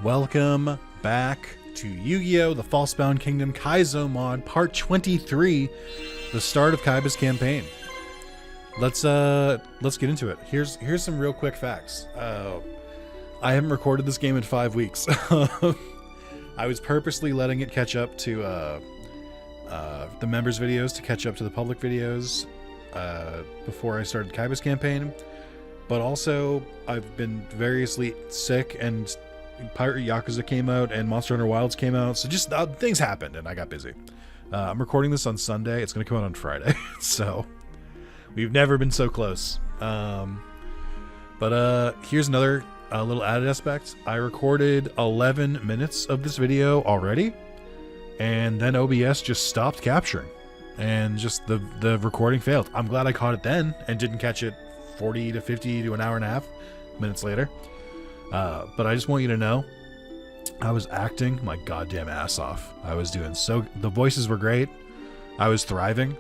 Welcome back to Yu-Gi-Oh! The Falsebound Kingdom Kaizo mod, part 23, the start of Kaiba's campaign. Let's get into it. Here's some real quick facts. I haven't recorded this game in 5 weeks. I was purposely letting it catch up to the members' videos to catch up to the public videos before I started Kaiba's campaign. But also, I've been variously sick, and Pirate Yakuza came out, and Monster Hunter Wilds came out, so just things happened, and I got busy. I'm recording this on Sunday. It's going to come out on Friday, so we've never been so close. But here's another little added aspect. I recorded 11 minutes of this video already, and then OBS just stopped capturing, and just the recording failed. I'm glad I caught it then and didn't catch it 40 to 50 to an hour and a half minutes later. But I just want you to know, I was acting my goddamn ass off. I was doing the voices were great. I was thriving.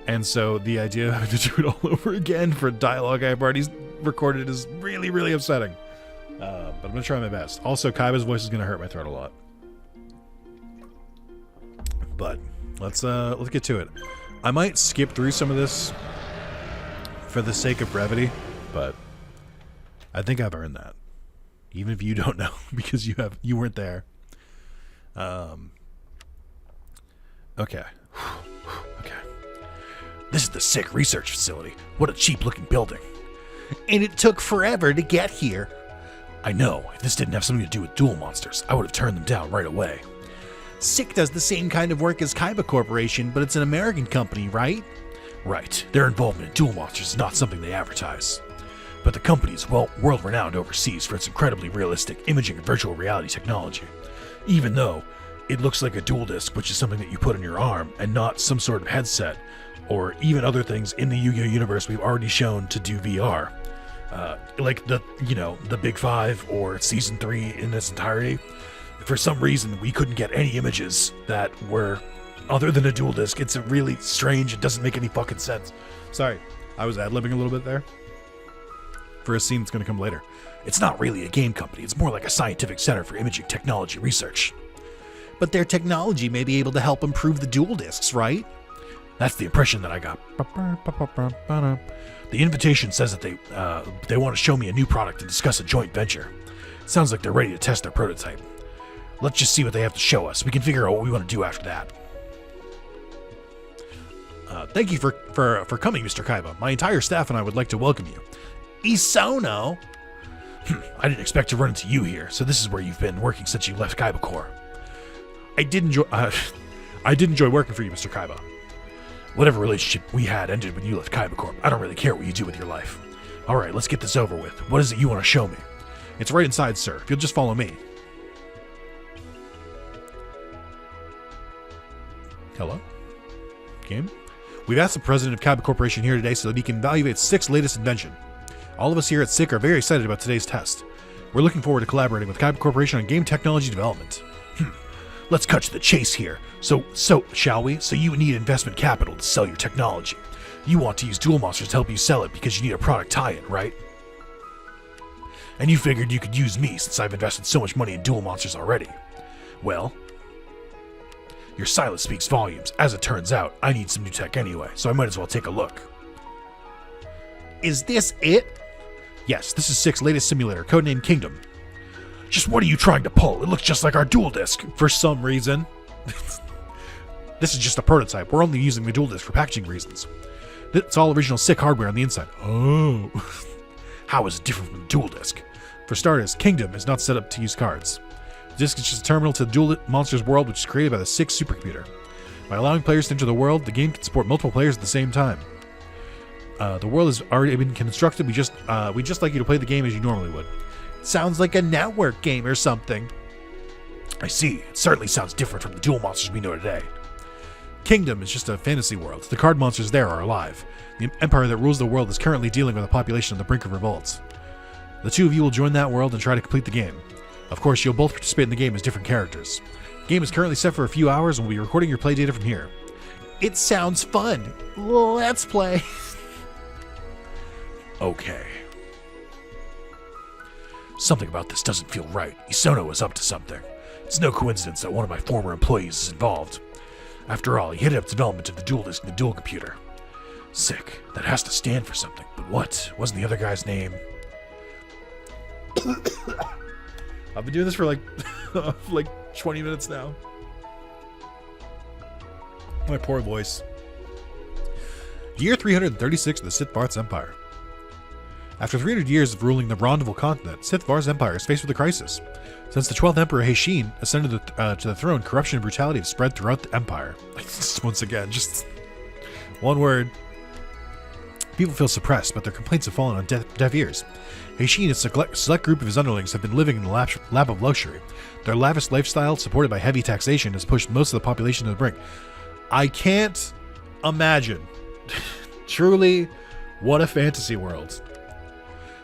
And so the idea of having to do it all over again for dialogue I've already recorded is really, really upsetting. But I'm going to try my best. Also, Kaiba's voice is going to hurt my throat a lot. But let's get to it. I might skip through some of this for the sake of brevity, but I think I've earned that. Even if you don't know, because you weren't there. Okay. This is the sick research facility. What a cheap-looking building. And it took forever to get here. I know. If this didn't have something to do with duel monsters, I would have turned them down right away. SICK does the same kind of work as Kaiba Corporation, but it's an American company, right? Right. Their involvement in duel monsters is not something they advertise. But the company is world-renowned overseas for its incredibly realistic imaging and virtual reality technology. Even though it looks like a dual disc, which is something that you put on your arm, and not some sort of headset, or even other things in the Yu-Gi-Oh! Universe we've already shown to do VR. Like the Big Five or Season 3 in its entirety. For some reason, we couldn't get any images that were other than a dual disc. It's really strange. It doesn't make any fucking sense. Sorry, I was ad-libbing a little bit there for a scene that's going to come later. It's not really a game company. It's more like a scientific center for imaging technology research. But their technology may be able to help improve the dual discs, right? That's the impression that I got. The invitation says that they want to show me a new product and discuss a joint venture. Sounds like they're ready to test their prototype. Let's just see what they have to show us. We can figure out what we want to do after that. Thank you for coming, Mr. Kaiba. My entire staff and I would like to welcome you. Isono? I didn't expect to run into you here, so this is where you've been working since you left Kaiba Corps. I did enjoy working for you, Mr. Kaiba. Whatever relationship we had ended when you left Kaiba Corp. I don't really care what you do with your life. Alright, let's get this over with. What is it you want to show me? It's right inside, sir. If you'll just follow me. Hello? Game? We've asked the president of Kaiba Corporation here today so that he can evaluate SICK's latest invention. All of us here at SICK are very excited about today's test. We're looking forward to collaborating with Kaiba Corporation on game technology development. Let's cut to the chase here. So, shall we? So you need investment capital to sell your technology. You want to use duel monsters to help you sell it because you need a product tie-in, right? And you figured you could use me since I've invested so much money in duel monsters already. Well, your silence speaks volumes. As it turns out, I need some new tech anyway, so I might as well take a look. Is this it? Yes, this is SICK's latest simulator, codenamed Kingdom. Just what are you trying to pull? It looks just like our dual disc. For some reason. This is just a prototype. We're only using the dual disc for packaging reasons. It's all original SICK hardware on the inside. Oh. How is it different from the dual disc? For starters, Kingdom is not set up to use cards. The disc is just a terminal to the Duel Monsters world, which is created by the SICK supercomputer. By allowing players to enter the world, the game can support multiple players at the same time. The world has already been constructed. We just like you to play the game as you normally would. Sounds like a network game or something. I see. It certainly sounds different from the duel monsters we know today. Kingdom is just a fantasy world. The card monsters there are alive. The empire that rules the world is currently dealing with a population on the brink of revolt. The two of you will join that world and try to complete the game. Of course, you'll both participate in the game as different characters. The game is currently set for a few hours and we'll be recording your play data from here. It sounds fun. Let's play. Okay. Something about this doesn't feel right. Isono is up to something. It's no coincidence that one of my former employees is involved. After all, he headed up development of the Duelist and the dual computer. Sick. That has to stand for something. But what? Wasn't the other guy's name? I've been doing this for like 20 minutes now. My poor voice. Year 336 of the Sith Varth's Empire. After 300 years of ruling the Rendezvous continent, Sith Varth's Empire is faced with a crisis. Since the 12th Emperor Heishin ascended to the throne, corruption and brutality have spread throughout the Empire. Once again, just one word. People feel suppressed, but their complaints have fallen on deaf ears. Heishin and a select group of his underlings have been living in the lap of luxury. Their lavish lifestyle, supported by heavy taxation, has pushed most of the population to the brink. I can't imagine. Truly, what a fantasy world.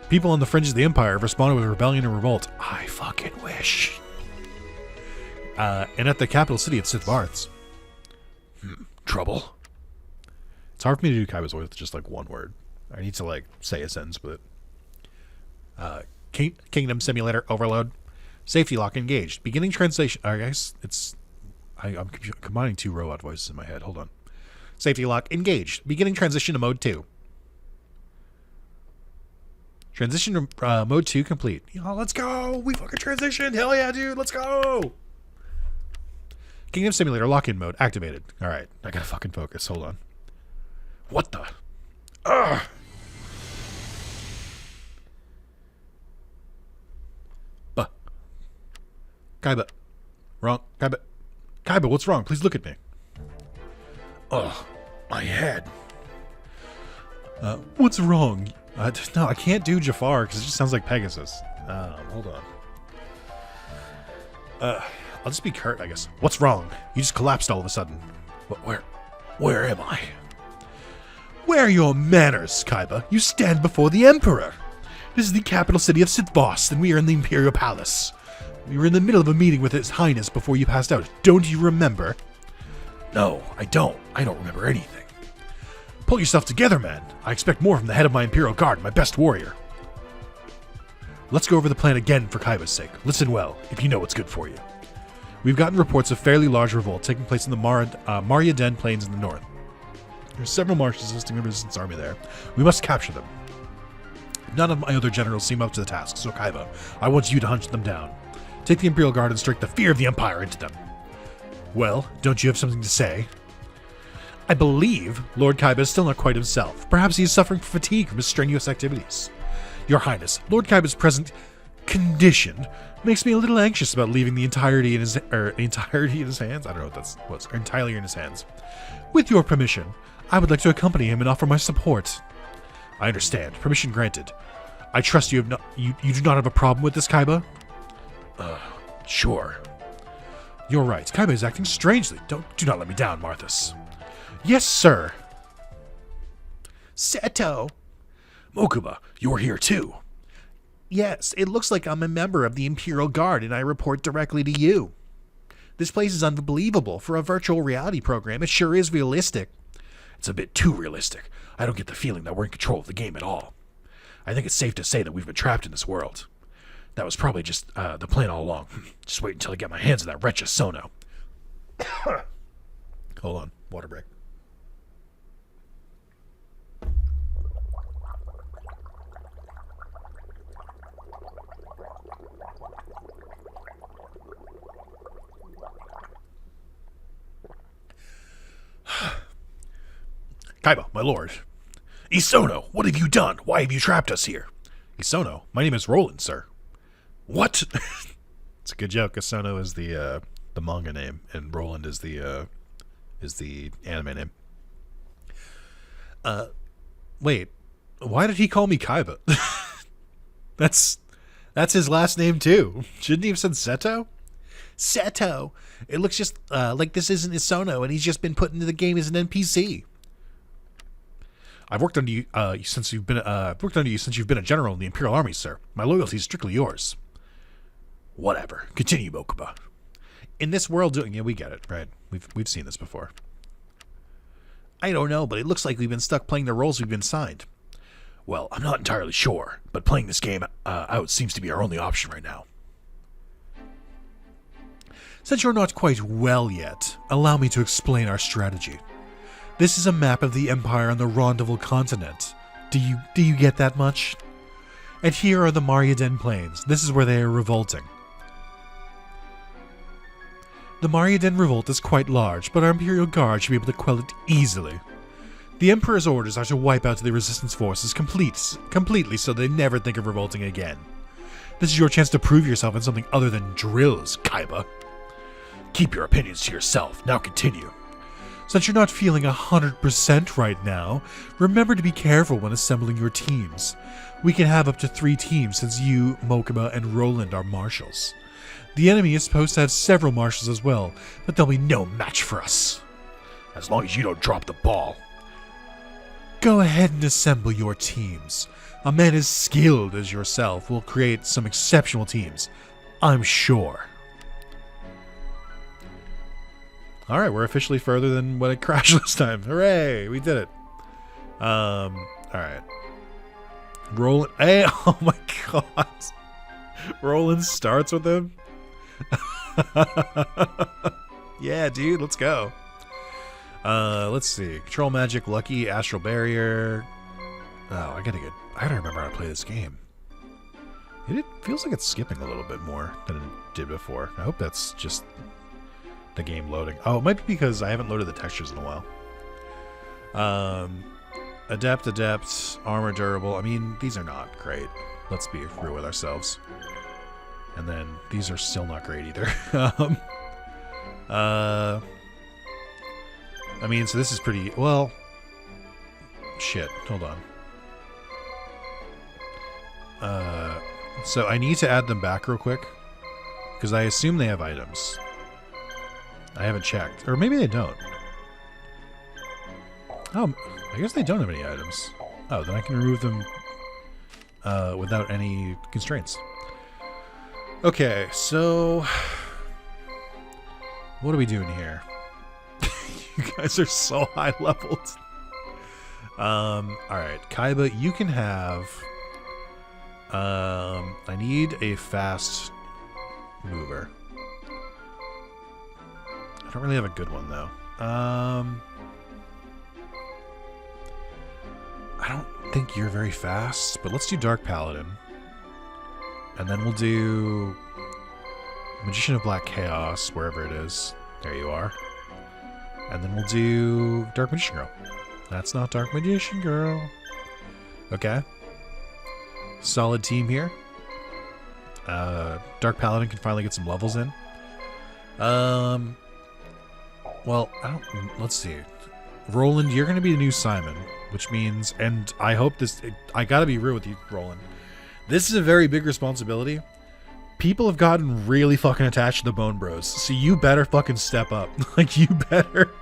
People on the fringes of the Empire have responded with rebellion and revolt. I fucking wish. And at the capital city of Sith Varth's. Trouble. It's hard for me to do Kaiba's voice with just like one word. I need to like say a sentence with it. Kingdom Simulator Overload. Safety lock engaged. Beginning translation. I guess it's... I'm combining two robot voices in my head. Hold on. Safety lock engaged. Beginning transition to mode 2. Transition to mode 2 complete. Let's go. We fucking transitioned. Hell yeah, dude. Let's go. Kingdom Simulator lock-in mode activated. All right. I gotta fucking focus. Hold on. What the? Ugh. Kaiba. Wrong. Kaiba, what's wrong? Please look at me. Ugh. My head. What's wrong? No, I can't do Jafar because it just sounds like Pegasus. Hold on. I'll just be Kurt, I guess. What's wrong? You just collapsed all of a sudden. Where am I? Where are your manners, Kaiba? You stand before the Emperor. This is the capital city of Sith Varth, and we are in the Imperial Palace. We were in the middle of a meeting with His Highness before you passed out. Don't you remember? No, I don't. I don't remember anything. Pull yourself together, man. I expect more from the head of my Imperial Guard, my best warrior. Let's go over the plan again for Kaiba's sake. Listen well, if you know what's good for you. We've gotten reports of fairly large revolt taking place in the Maria Den Plains in the north. There's several marches assisting the resistance army there. We must capture them. None of my other generals seem up to the task, so Kaiba, I want you to hunt them down. Take the Imperial Guard and strike the fear of the Empire into them. Well, don't you have something to say? I believe Lord Kaiba is still not quite himself. Perhaps he is suffering from fatigue from his strenuous activities. Your Highness, Lord Kaiba's present condition makes me a little anxious about leaving the entirety in his hands. I don't know what that was. Entirely in his hands. With your permission, I would like to accompany him and offer my support. I understand. Permission granted. I trust you you do not have a problem with this, Kaiba? Sure. You're right. Kaiba is acting strangely. Do not let me down, Marthas. Yes, sir. Seto. Mokuba, you're here too. Yes, it looks like I'm a member of the Imperial Guard and I report directly to you. This place is unbelievable. For a virtual reality program, it sure is realistic. It's a bit too realistic. I don't get the feeling that we're in control of the game at all. I think it's safe to say that we've been trapped in this world. That was probably just the plan all along. Just wait until I get my hands on that wretched Sono. Hold on, water break. Kaiba, my lord. Isono, what have you done? Why have you trapped us here? Isono, my name is Roland, sir. What? It's a good joke. Isono is the manga name, and Roland is the anime name. Wait, why did he call me Kaiba? That's his last name too. Shouldn't he have said Seto? Seto. It looks just like this isn't Isono, and he's just been put into the game as an NPC. I've worked under you since you've been a general in the Imperial Army, sir. My loyalty is strictly yours. Whatever. Continue, Mokuba. In this world, yeah, we get it, right? We've seen this before. I don't know, but it looks like we've been stuck playing the roles we've been signed. Well, I'm not entirely sure, but playing this game out seems to be our only option right now. Since you're not quite well yet, allow me to explain our strategy. This is a map of the Empire on the Rondeval continent. Do you get that much? And here are the Mariaden Plains. This is where they are revolting. The Mariaden revolt is quite large, but our Imperial Guard should be able to quell it easily. The Emperor's orders are to wipe out the resistance forces completely so they never think of revolting again. This is your chance to prove yourself in something other than drills, Kaiba. Keep your opinions to yourself. Now continue. Since you're not feeling 100% right now, remember to be careful when assembling your teams. We can have up to 3 teams since you, Mokuba, and Roland are marshals. The enemy is supposed to have several marshals as well, but they'll be no match for us. As long as you don't drop the ball. Go ahead and assemble your teams. A man as skilled as yourself will create some exceptional teams, I'm sure. Alright, we're officially further than when it crashed this time. Hooray! We did it. Alright. Roland. Hey, oh my god. Roland starts with him. Yeah, dude, let's go. Let's see. Control magic, lucky, astral barrier. Oh, I gotta remember how to play this game. It feels like it's skipping a little bit more than it did before. I hope that's just the game loading. Oh, it might be because I haven't loaded the textures in a while. Adept, armor, durable. I mean, these are not great. Let's be real with ourselves. And then these are still not great either. I mean, so this is pretty... Well... Shit, hold on. So I need to add them back real quick. Because I assume they have items. I haven't checked. Or maybe they don't. Oh, I guess they don't have any items. Oh, then I can remove them without any constraints. Okay, so... What are we doing here? You guys are so high leveled. Alright, Kaiba, you can have... I need a fast mover. I don't really have a good one, though. I don't think you're very fast, but let's do Dark Paladin. And then we'll do Magician of Black Chaos, wherever it is. There you are. And then we'll do Dark Magician Girl. That's not Dark Magician Girl. Okay. Solid team here. Dark Paladin can finally get some levels in. Well, let's see. Roland, you're going to be the new Simon, which means, and I hope this, I got to be real with you, Roland. This is a very big responsibility. People have gotten really fucking attached to the Bone Bros, so you better fucking step up. Like, you better,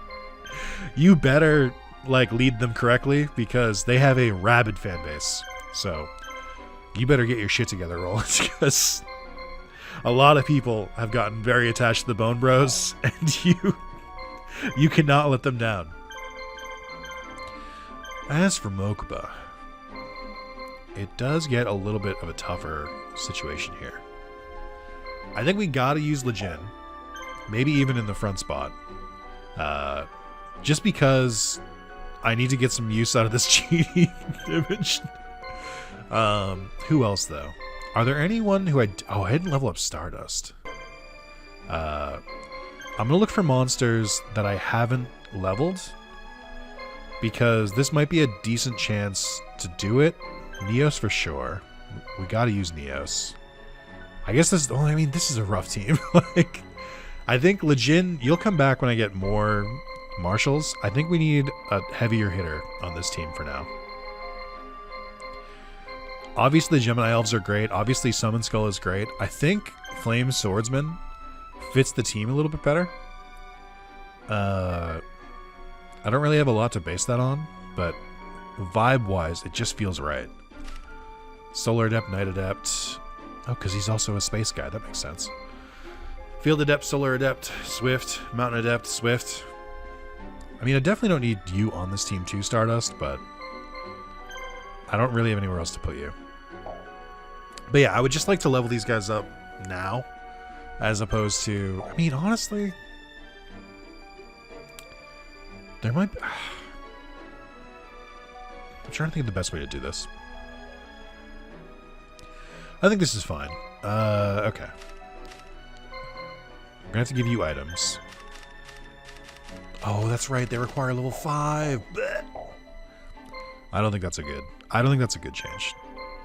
like, lead them correctly, because they have a rabid fan base. So, you better get your shit together, Roland, because a lot of people have gotten very attached to the Bone Bros, and you cannot let them down. As for Mokuba, it does get a little bit of a tougher situation here. I think we gotta use Lejin, maybe even in the front spot, just because I need to get some use out of this cheating image. Who else, though? Are there anyone who I didn't level up Stardust. I'm gonna look for monsters that I haven't leveled, because this might be a decent chance to do it. Neos for sure. We gotta use Neos. I guess this... Oh, I mean, this is a rough team. Like, I think Lejin, you'll come back when I get more marshals. I think we need a heavier hitter on this team for now. Obviously, Gemini Elves are great. Obviously, Summon Skull is great. I think Flame Swordsman fits the team a little bit better. I don't really have a lot to base that on, but vibe-wise, it just feels right. Solar Adept, Night Adept. Oh, because he's also a space guy. That makes sense. Field Adept, Solar Adept, Swift, Mountain Adept, Swift. I mean, I definitely don't need you on this team too, Stardust, but I don't really have anywhere else to put you. But yeah, I would just like to level these guys up now, as opposed to, I mean, honestly, there might be, I'm trying to think of the best way to do this. I think this is fine. Okay. We're gonna have to give you items. Oh, that's right, they require level 5. Blech. I don't think that's a good change.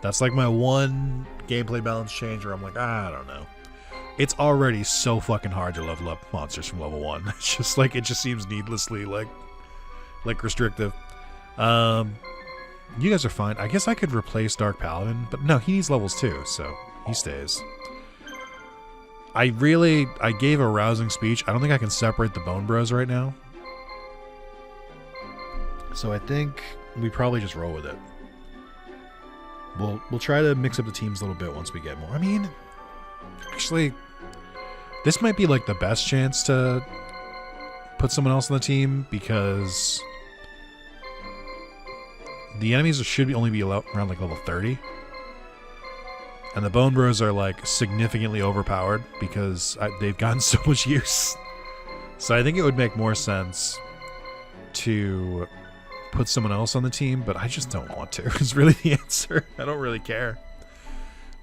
That's like my one gameplay balance change where I'm like, I don't know. It's already so fucking hard to level up monsters from level 1. It's just like, it just seems needlessly like restrictive. You guys are fine. I guess I could replace Dark Paladin, but no, he needs levels too, so he stays. I gave a rousing speech. I don't think I can separate the Bone Bros right now. So I think we probably just roll with it. We'll try to mix up the teams a little bit once we get more. I mean, actually, this might be like the best chance to put someone else on the team because the enemies should only be around like level 30. And the Bone Bros are like significantly overpowered because they've gotten so much use. So I think it would make more sense to put someone else on the team, but I just don't want to. Is really the answer. I don't really care.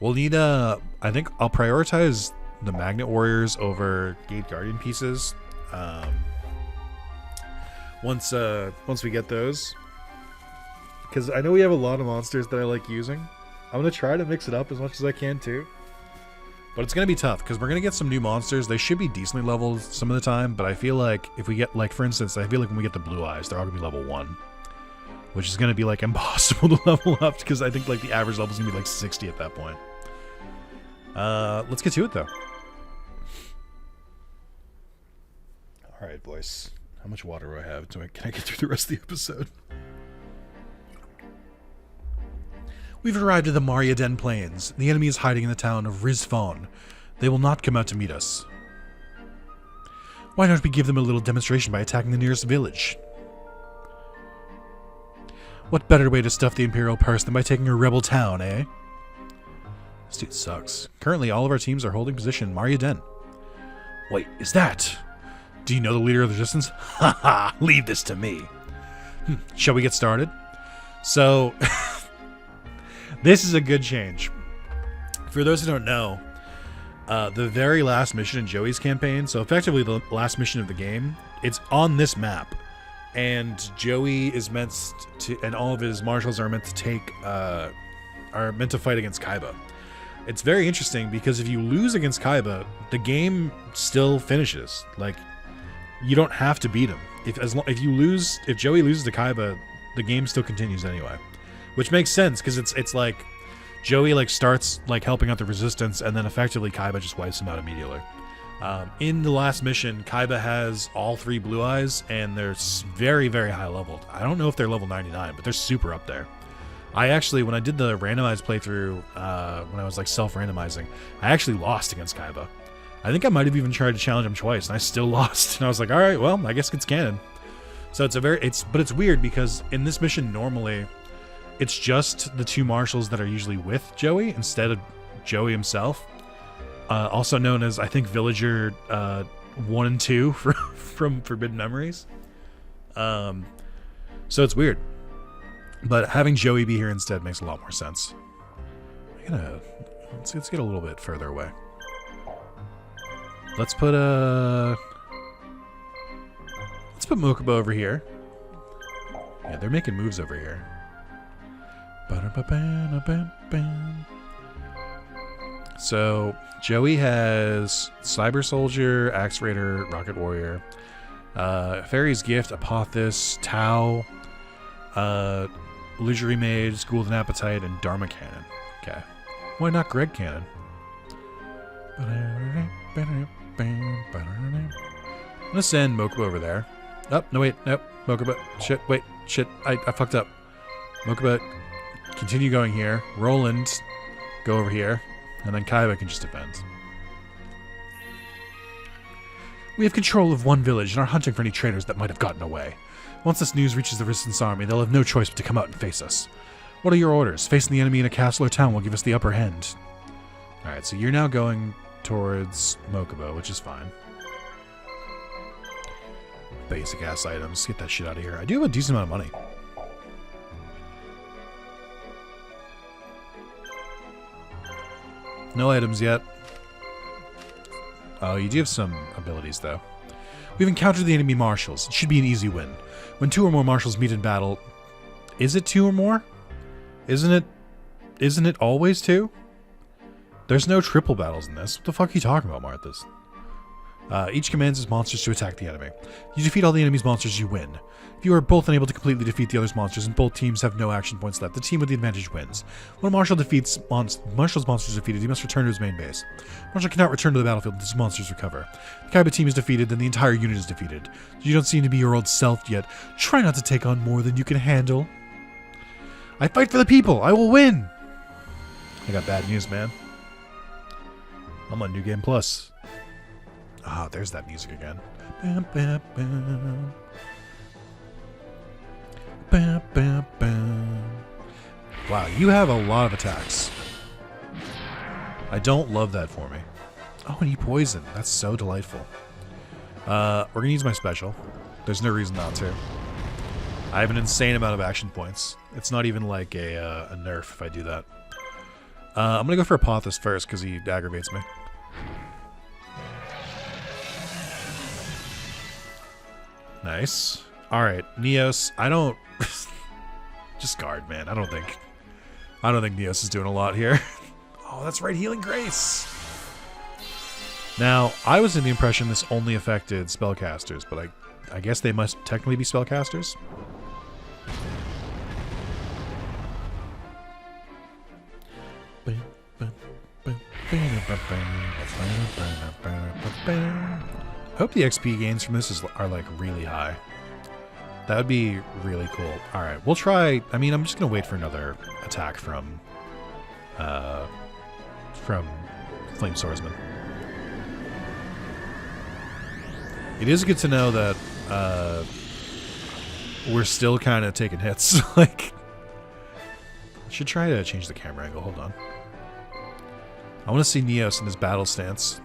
We'll need I think I'll prioritize the Magnet Warriors over Gate Guardian pieces. Once we get those, because I know we have a lot of monsters that I like using. I'm gonna try to mix it up as much as I can too. But it's going to be tough because we're going to get some new monsters. They should be decently leveled some of the time, but I feel like if we get, like, for instance, I feel like when we get the Blue Eyes, they're all going to be level 1. Which is going to be, like, impossible to level up because I think, like, the average level is going to be, like, 60 at that point. Let's get to it, though. Alright, boys. How much water do I have? Can I get through the rest of the episode? We've arrived at the Mariaden Plains. The enemy is hiding in the town of Rizfon. They will not come out to meet us. Why don't we give them a little demonstration by attacking the nearest village? What better way to stuff the Imperial purse than by taking a rebel town, eh? This dude sucks. Currently, all of our teams are holding position in Mariaden. Wait, is that? Do you know the leader of the resistance? Haha, leave this to me. Shall we get started? So... This is a good change. For those who don't know, the very last mission in Joey's campaign, so effectively the last mission of the game, it's on this map. And Joey is meant to, and all of his marshals are meant to fight against Kaiba. It's very interesting because if you lose against Kaiba, the game still finishes. Like, you don't have to beat him. If Joey loses to Kaiba, the game still continues anyway. Which makes sense, because it's like, Joey like starts like helping out the resistance, and then effectively Kaiba just wipes him out immediately. In the last mission, Kaiba has all 3 Blue Eyes, and they're very, very high leveled. I don't know if they're level 99, but they're super up there. I actually, when I did the randomized playthrough, when I was like self-randomizing, I actually lost against Kaiba. I think I might have even tried to challenge him twice, and I still lost. And I was like, all right, well, I guess it's canon. So but it's weird because in this mission normally, it's just the 2 marshals that are usually with Joey instead of Joey himself. Also known as, I think, Villager 1 and 2 from Forbidden Memories. So it's weird. But having Joey be here instead makes a lot more sense. Let's get a little bit further away. Let's put Mokuba over here. Yeah, they're making moves over here. So Joey has Cyber Soldier, Axe Raider, Rocket Warrior, Fairy's Gift, Apothis, Tau, Illusory Mage, School with an Appetite, and Dharma Cannon. Okay. Why not Greg Cannon? I'm gonna send Mokuba over there. Oh, no wait, nope. Mokuba. Shit, I fucked up. Mokuba, continue going here. Roland, go over here. And then Kaiba can just defend. We have control of one village and are hunting for any traitors that might have gotten away. Once this news reaches the Resistance army, they'll have no choice but to come out and face us. What are your orders? Facing the enemy in a castle or town will give us the upper hand. Alright, so you're now going towards Mokuba, which is fine. Basic ass items. Get that shit out of here. I do have a decent amount of money. No items yet. Oh, you do have some abilities, though. We've encountered the enemy marshals. It should be an easy win. When 2 or more marshals meet in battle... Is it 2 or more? Isn't it always 2? There's no triple battles in this. What the fuck are you talking about, Marthas? Each commands its monsters to attack the enemy. You defeat all the enemy's monsters, you win. If you are both unable to completely defeat the other's monsters and both teams have no action points left, the team with the advantage wins. When a marshal defeats Marshal's monsters defeated, he must return to his main base. Marshal cannot return to the battlefield until his monsters recover. If the Kaiba team is defeated, then the entire unit is defeated. You don't seem to be your old self yet. Try not to take on more than you can handle. I fight for the people! I will win! I got bad news, man. I'm on New Game Plus. Ah, there's that music again. Bam, bam, bam. Bam, bam, bam. Wow, you have a lot of attacks. I don't love that for me. Oh, and he poisoned. That's so delightful. We're gonna use my special. There's no reason not to. I have an insane amount of action points. It's not even like a nerf if I do that. I'm gonna go for Apothis first because he aggravates me. Nice. Alright, Neos. I don't... Just guard, man. I don't think Neos is doing a lot here. Oh, that's right. Healing Grace. Now, I was in the impression this only affected spellcasters, but I guess they must technically be spellcasters. I hope the XP gains from this are like really high. That would be really cool. Alright, we'll try... I mean, I'm just going to wait for another attack from Flame Swordsman. It is good to know that we're still kind of taking hits. Like, I should try to change the camera angle. Hold on. I want to see Neos in his battle stance.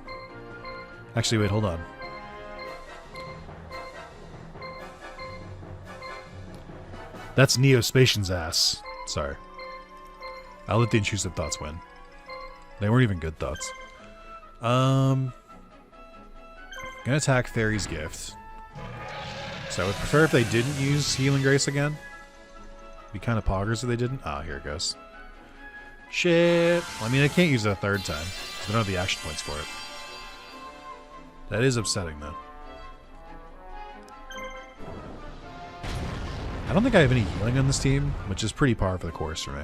Actually, wait, hold on. That's Neospatian's ass. Sorry. I'll let the intrusive thoughts win. They weren't even good thoughts. Gonna attack Fairy's Gift. So I would prefer if they didn't use Healing Grace again. Be kind of poggers if they didn't. Ah, here it goes. Shit. I mean, I can't use it a third time. So I don't have the action points for it. That is upsetting, though. I don't think I have any healing on this team, which is pretty par for the course for me.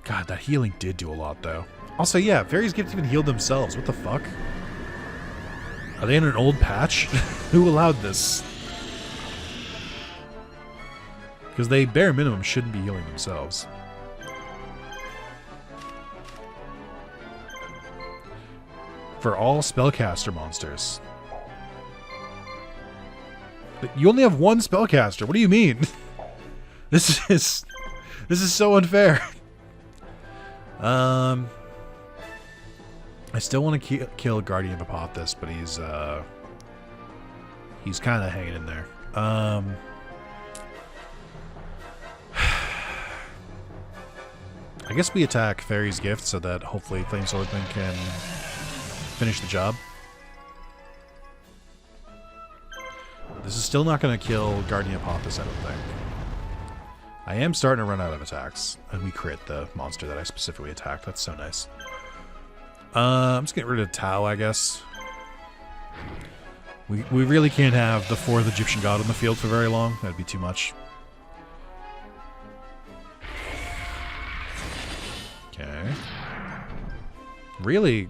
God, that healing did do a lot, though. Also, yeah, Fairy's Gift even healed themselves. What the fuck? Are they in an old patch? Who allowed this? Because they, bare minimum, shouldn't be healing themselves. For all spellcaster monsters. You only have one spellcaster. What do you mean? This is so unfair. I still want to kill Guardian of Apothis, but he's kind of hanging in there. I guess we attack Fairy's Gift so that hopefully Flame Swordsman can finish the job. This is still not going to kill Guardian Apothis, I don't think. I am starting to run out of attacks, and we crit the monster that I specifically attacked. That's so nice. I'm just getting rid of Tau, I guess. We really can't have the 4th Egyptian god on the field for very long. That'd be too much. Okay. Really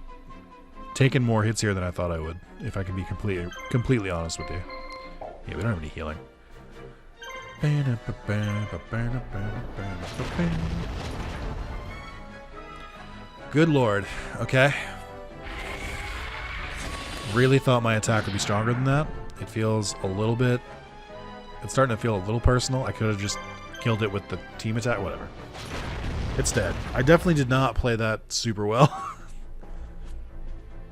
taking more hits here than I thought I would, if I can be completely honest with you. Yeah, we don't have any healing. Good lord. Okay. Really thought my attack would be stronger than that. It feels a little bit... It's starting to feel a little personal. I could have just killed it with the team attack. Whatever. It's dead. I definitely did not play that super well.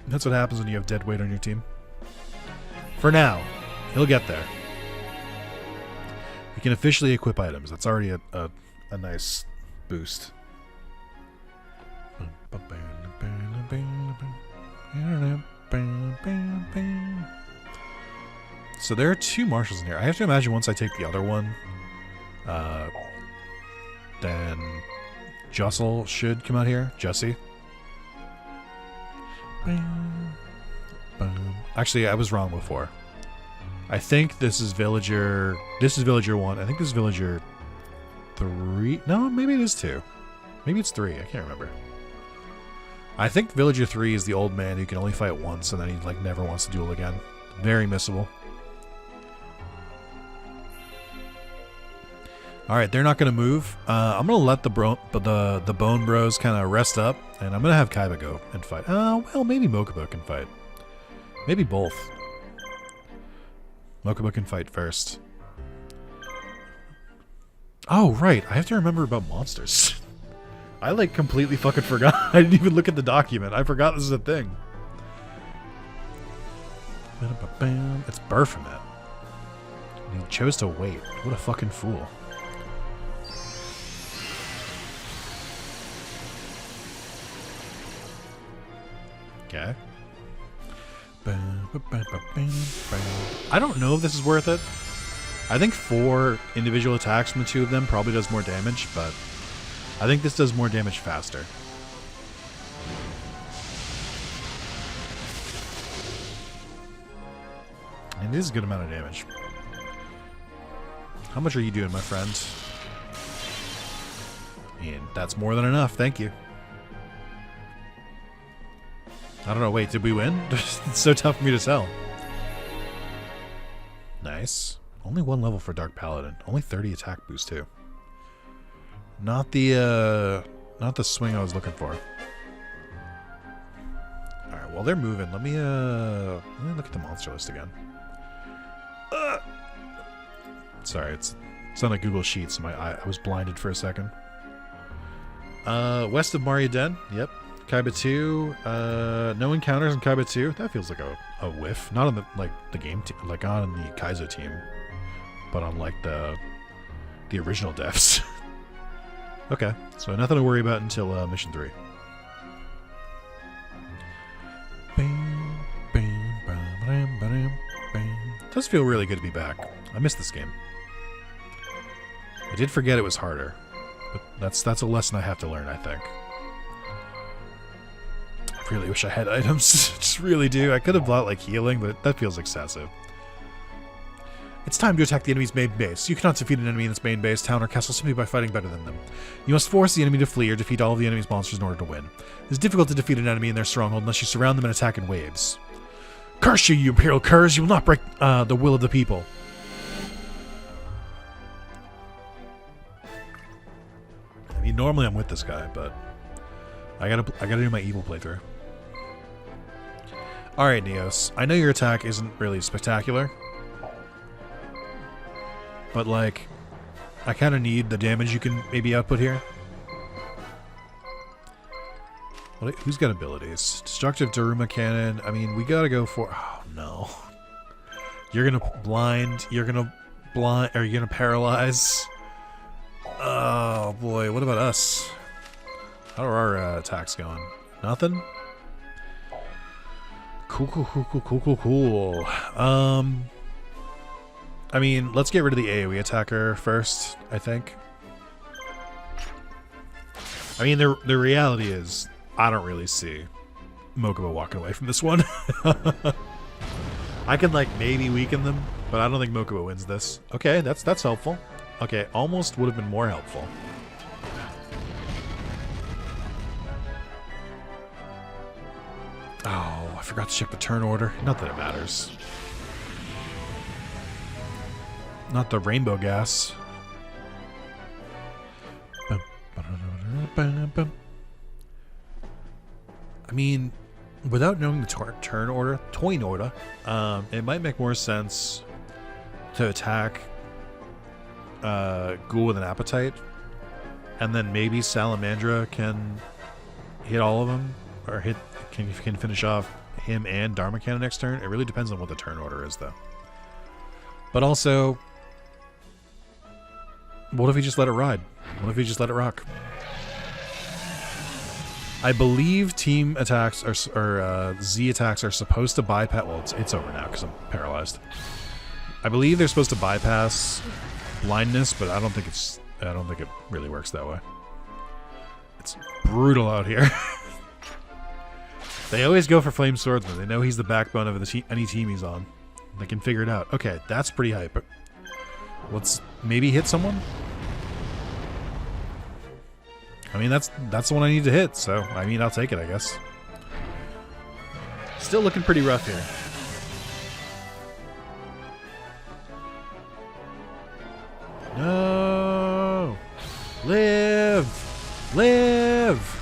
That's what happens when you have dead weight on your team. For now, he'll get there. We can officially equip items. That's already a nice boost. So there are 2 marshals in here. I have to imagine once I take the other one, then Jussel should come out here. Jussie. Actually, I was wrong before. I think this is villager. This is villager 1. I think this is villager 3. No, maybe it is 2. Maybe it's 3. I can't remember. I think villager 3 is the old man who can only fight once and then he like never wants to duel again. Very missable. All right, they're not going to move. I'm going to let the Bone Bros kind of rest up, and I'm going to have Kaiba go and fight. Well, maybe Mokuba can fight. Maybe both. Mokuba can fight first. Oh, right. I have to remember about monsters. I, like, completely fucking forgot. I didn't even look at the document. I forgot this is a thing. It's Baphomet. And he chose to wait. What a fucking fool. Okay. I don't know if this is worth it. I think 4 individual attacks from the 2 of them probably does more damage, but I think this does more damage faster. And it is a good amount of damage. How much are you doing, my friend? And that's more than enough, thank you. I don't know, wait, did we win? It's so tough for me to tell. Nice. Only 1 level for Dark Paladin. Only 30 attack boost too. Not the swing I was looking for. Alright, while they're moving, let me look at the monster list again. Sorry, it's on a Google Sheets, so I was blinded for a second. West of Maria Den, yep. Kaiba 2, no encounters in Kaiba 2. That feels like a whiff. Not on the game team, like not on the Kaizo team, but on like the original devs. Okay, so nothing to worry about until mission 3. It does feel really good to be back. I missed this game. I did forget it was harder, but that's a lesson I have to learn, I think. I really wish I had items. Just really do. I could have bought like healing, but that feels excessive. It's time to attack the enemy's main base. You cannot defeat an enemy in its main base, town, or castle simply by fighting better than them. You must force the enemy to flee or defeat all of the enemy's monsters in order to win. It is difficult to defeat an enemy in their stronghold unless you surround them and attack in waves. Curse you, you imperial curs! You will not break the will of the people. I mean, normally I'm with this guy, but I gotta do my evil playthrough. Alright, Neos. I know your attack isn't really spectacular, but like, I kind of need the damage you can maybe output here. Who's got abilities? Destructive Daruma Cannon. I mean, we gotta go for... Oh, no. You're gonna blind. You're gonna blind... Are you gonna paralyze? Oh, boy. What about us? How are our attacks going? Nothing? Cool. I mean, let's get rid of the AoE attacker first, I think. I mean, the reality is, I don't really see Mokuba walking away from this one. I can, like, maybe weaken them, but I don't think Mokuba wins this. Okay, that's helpful. Okay, almost would have been more helpful. Oh, I forgot to check the turn order. Not that it matters. Not the rainbow gas. I mean, without knowing the turn order, it might make more sense to attack Ghoul with an Appetite, and then maybe Salamandra can hit all of them, or can finish off him and Dharmakana next turn. It really depends on what the turn order is, though. But also, what if we just let it ride? What if we just let it rock? I believe team attacks or Z attacks are supposed to bypass. Well, it's over now because I'm paralyzed. I believe they're supposed to bypass blindness, but I don't think it really works that way. It's brutal out here. They always go for Flame Swordsman. They know he's the backbone of any team he's on. They can figure it out. Okay, that's pretty hype. Let's maybe hit someone. I mean, that's the one I need to hit, so, I mean, I'll take it, I guess. Still looking pretty rough here. No! Live! Live!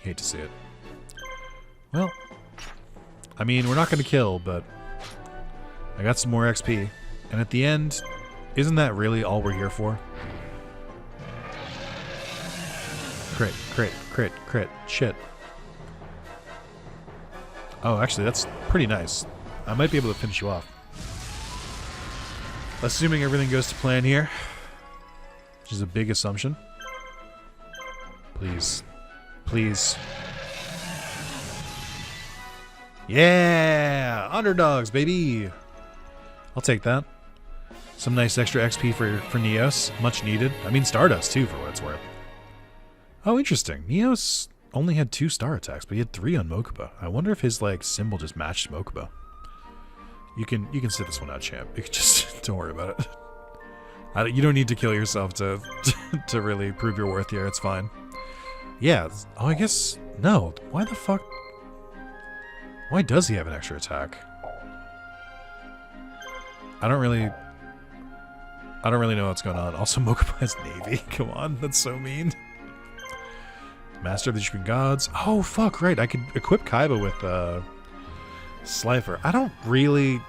Hate to see it. Well, I mean, we're not going to kill, but I got some more XP. And at the end, isn't that really all we're here for? Crit, crit, crit, crit. Shit. Oh, actually, that's pretty nice. I might be able to finish you off. Assuming everything goes to plan here, which is a big assumption. Please. Please. Yeah! Underdogs, baby! I'll take that. Some nice extra XP for Neos. Much needed. I mean, Stardust, too, for what it's worth. Oh, interesting. Neos only had 2 star attacks, but he had 3 on Mokuba. I wonder if his, like, symbol just matched Mokuba. You can sit this one out, champ. You can just... don't worry about it. You don't need to kill yourself to really prove your worth here. It's fine. Yeah. Oh, I guess... No. Why the fuck... Why does he have an extra attack? I don't really know what's going on. Also, Mokuba has Navy. Come on, that's so mean. Master of the Shipping Gods. Oh, fuck, right. I could equip Kaiba with Slifer. I don't really...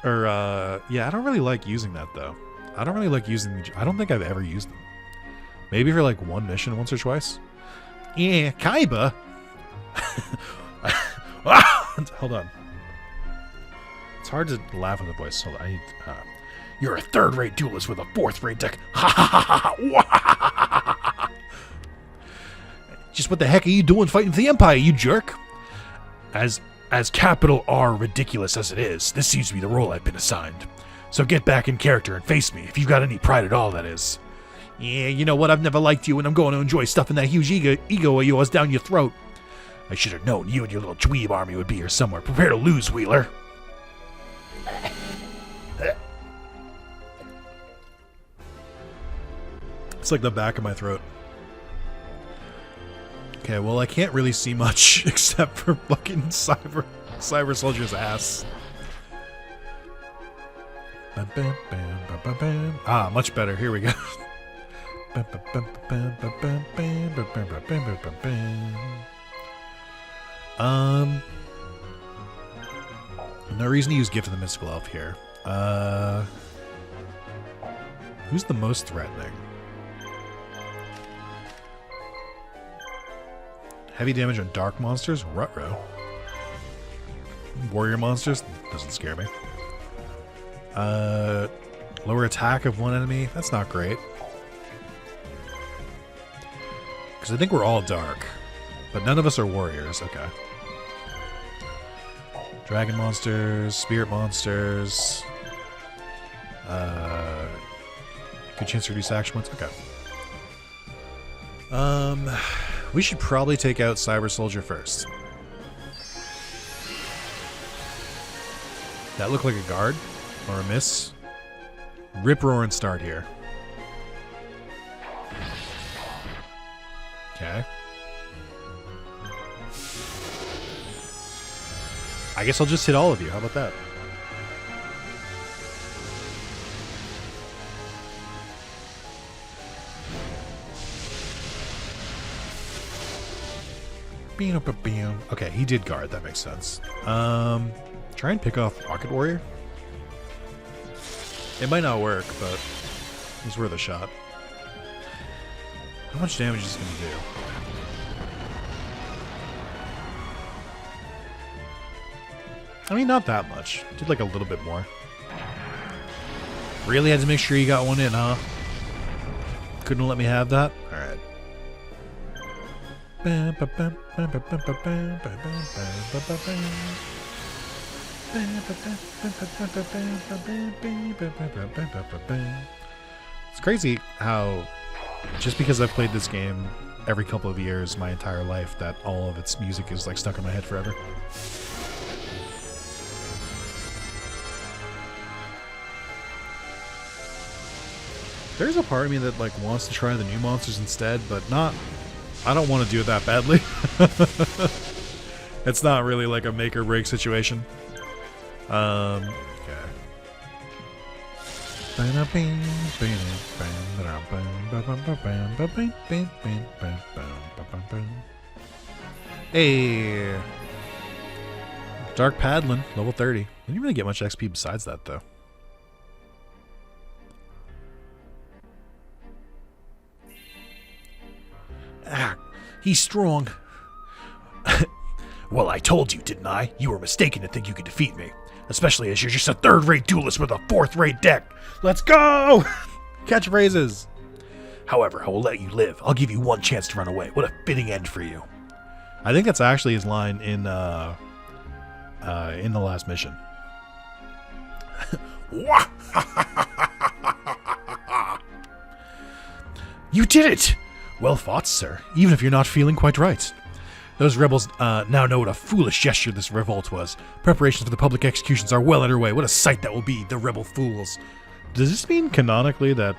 yeah, I don't really like using that, though. I don't really like using... I don't think I've ever used them. Maybe for, like, one mission once or twice. Yeah, Kaiba! Hold on. It's hard to laugh with a voice. Hold on. I need... You're a third-rate duelist with a fourth-rate deck. Ha ha ha ha! Just what the heck are you doing fighting for the Empire, you jerk? As capital R ridiculous as it is, this seems to be the role I've been assigned. So get back in character and face me, if you've got any pride at all, that is. Yeah, you know what? I've never liked you, and I'm going to enjoy stuffing that huge ego of yours down your throat. I should have known you and your little dweeb army would be here somewhere. Prepare to lose, Wheeler. It's like the back of my throat. Okay, well, I can't really see much except for fucking Cyber Soldier's ass. Ah, much better. Here we go. No reason to use Gift of the Mystical Elf here. Who's the most threatening? Heavy damage on dark monsters? Ruh-roh. Warrior monsters? Doesn't scare me. Lower attack of one enemy? That's not great. Because I think we're all dark. But none of us are warriors. Okay. Dragon monsters, spirit monsters. Good chance to reduce action ones. Okay. We should probably take out Cyber Soldier first. That looked like a guard or a miss. Rip, roar, and start here. Okay. I guess I'll just hit all of you. How about that? Okay, he did guard. That makes sense. Try and pick off Rocket Warrior. It might not work, but it's worth a shot. How much damage is this going to do? I mean, not that much. Did like a little bit more. Really had to make sure you got one in, huh? Couldn't let me have that? Alright. It's crazy how just because I've played this game every couple of years my entire life that all of its music is like stuck in my head forever. There's a part of me that like wants to try the new monsters instead, but not. I don't want to do it that badly. It's not really like a make or break situation. Okay. Hey, Dark Paddling, level 30. I didn't really get much XP besides that though. Ah, he's strong. Well, I told you, didn't I? You were mistaken to think you could defeat me. Especially as you're just a third-rate duelist with a fourth-rate deck. Let's go! Catchphrases. However, I will let you live. I'll give you one chance to run away. What a fitting end for you. I think that's actually his line in the last mission. You did it! Well fought, sir, even if you're not feeling quite right. Those rebels now know what a foolish gesture this revolt was. Preparations for the public executions are well underway. What a sight that will be, the rebel fools. Does this mean canonically that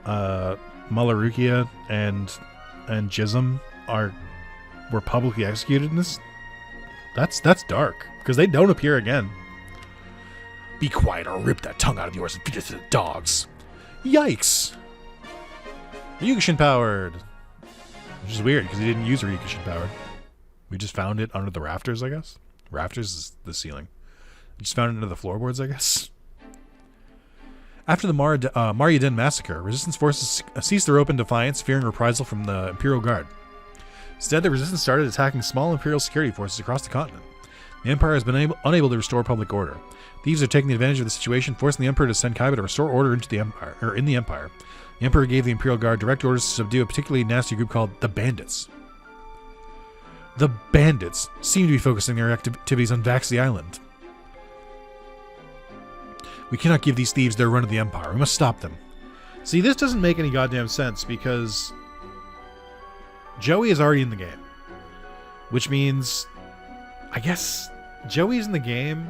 Malarukia and Jism were publicly executed in this? That's dark, because they don't appear again. Be quiet or I'll rip that tongue out of yours and feed it to the dogs. Yikes. Ryukushin powered. Which is weird, because he didn't use Ryukushin powered. We just found it under the rafters, I guess. Rafters is the ceiling. We just found it under the floorboards, I guess. After the Mariaden massacre, resistance forces ceased their open defiance, fearing reprisal from the Imperial Guard. Instead, the resistance started attacking small Imperial security forces across the continent. The Empire has been unable to restore public order. Thieves are taking advantage of the situation, forcing the Emperor to send Kaiba to restore order into the Empire, in the Empire. The Emperor gave the Imperial Guard direct orders to subdue a particularly nasty group called the Bandits. The Bandits seem to be focusing their activities on Vaxi Island. We cannot give these thieves their run of the Empire. We must stop them. See, this doesn't make any goddamn sense because Joey is already in the game. Which means, I guess, Joey's in the game,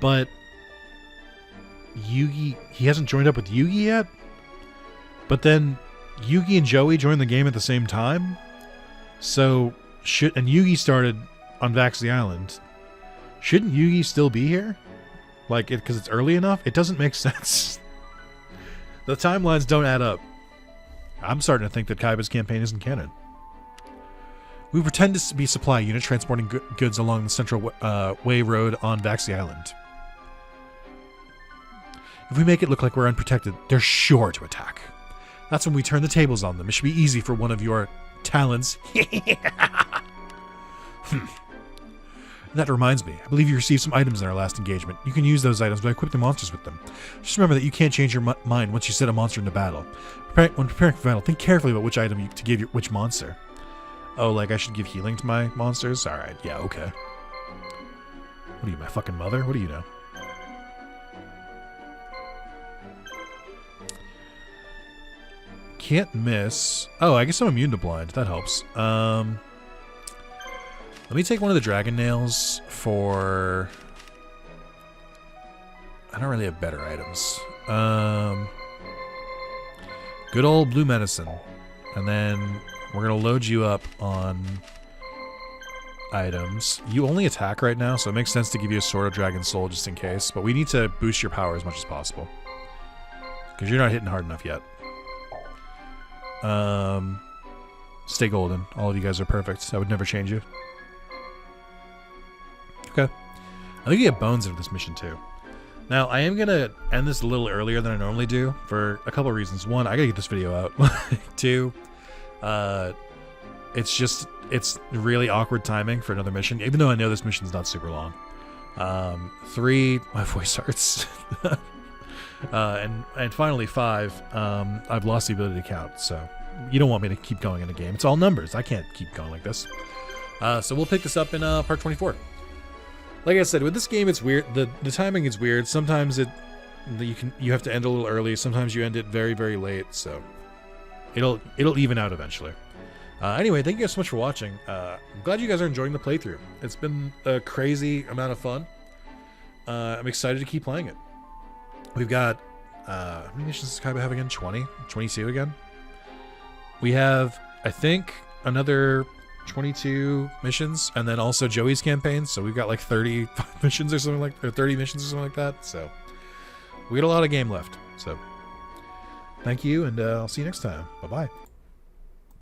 but Yugi, he hasn't joined up with Yugi yet? But then Yugi and Joey joined the game at the same time? So, and Yugi started on Vaxi Island. Shouldn't Yugi still be here? Like, because it's early enough? It doesn't make sense. The timelines don't add up. I'm starting to think that Kaiba's campaign isn't canon. We pretend to be supply unit transporting goods along the Central Way Road on Vaxi Island. If we make it look like we're unprotected, they're sure to attack. That's when we turn the tables on them. It should be easy for one of your talents. That reminds me, I believe you received some items in our last engagement. You can use those items by equipping monsters with them. Just remember that you can't change your mind once you set a monster into battle. When preparing for battle, think carefully about which item to give which monster. Oh, like I should give healing to my monsters? Alright, yeah, okay. What are you, my fucking mother? What do you know? Can't miss. Oh, I guess I'm immune to blind. That helps. Let me take one of the dragon nails for... I don't really have better items. Good old blue medicine. And then we're going to load you up on items. You only attack right now, so it makes sense to give you a Sword of Dragon Soul just in case. But we need to boost your power as much as possible. Because you're not hitting hard enough yet. Stay golden. All of you guys are perfect. I would never change you. Okay. I think you get bones out of this mission too. Now, I am going to end this a little earlier than I normally do for a couple of reasons. One, I got to get this video out. Two, it's really awkward timing for another mission, even though I know this mission's not super long. Three, my voice hurts. And finally, five, I've lost the ability to count, so you don't want me to keep going in a game. It's all numbers. I can't keep going like this. So we'll pick this up in part 24. Like I said, with this game, it's weird. The timing is weird. Sometimes you have to end a little early. Sometimes you end it very, very late. So it'll even out eventually. Anyway, thank you guys so much for watching. I'm glad you guys are enjoying the playthrough. It's been a crazy amount of fun. I'm excited to keep playing it. We've got how many missions does Kaiba have again? 20? 22 again? We have, I think, another 22 missions, and then also Joey's campaign, so we've got like 30 missions or something like, or 30 missions or something like that, so we got a lot of game left. So thank you, and I'll see you next time. Bye-bye.